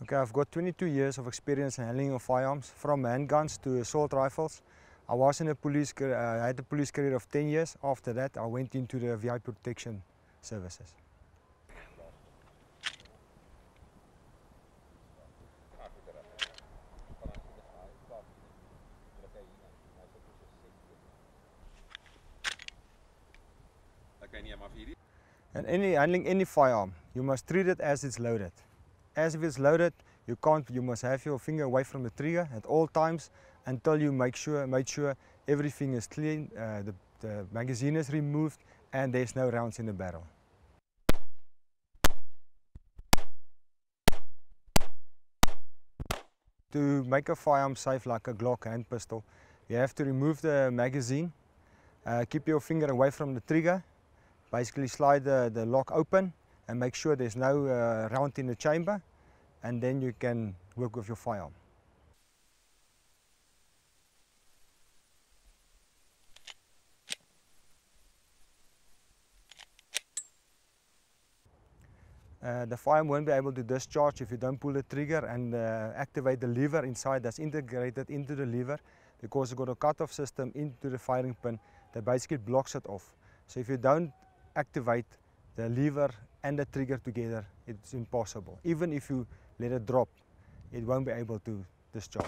Okay, I've got 22 years of experience in handling of firearms, from handguns to assault rifles. I was in a I had a police career of 10 years. After that, I went into the VIP protection services. And handling any firearm, you must treat it as it's loaded. As if it's loaded, you must have your finger away from the trigger at all times until you make sure everything is clean, the magazine is removed and there's no rounds in the barrel. To make a firearm safe like a Glock hand pistol, you have to remove the magazine, keep your finger away from the trigger, basically slide the lock open and make sure there's no round in the chamber, and then you can work with your firearm. The firearm won't be able to discharge if you don't pull the trigger and activate the lever inside that's integrated into the lever, because you've got a cut-off system into the firing pin that basically blocks it off. So if you don't activate the lever and the trigger together, it's impossible. Even if you let it drop, it won't be able to discharge.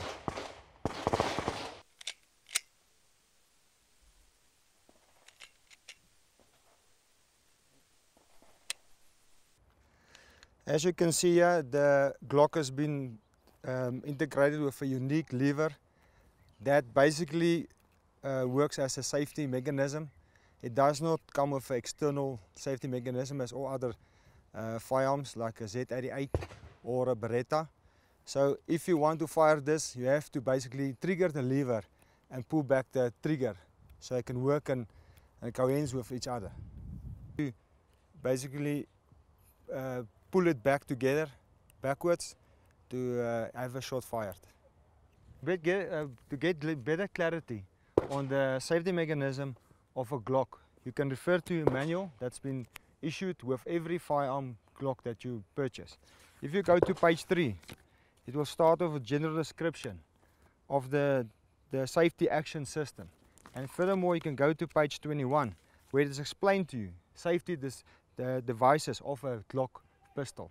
As you can see here, the Glock has been integrated with a unique lever that basically works as a safety mechanism. It does not come with an external safety mechanism as all other firearms like a Z88 or a Beretta. So if you want to fire this, you have to basically trigger the lever and pull back the trigger so it can work and coherence with each other. You basically pull it back together, backwards, to have a shot fired. To get better clarity on the safety mechanism of a Glock, you can refer to a manual that's been issued with every firearm Glock that you purchase. If you go to page 3, it will start with a general description of the safety action system. And furthermore, you can go to page 21, where it is explained to you the devices of a Glock pistol.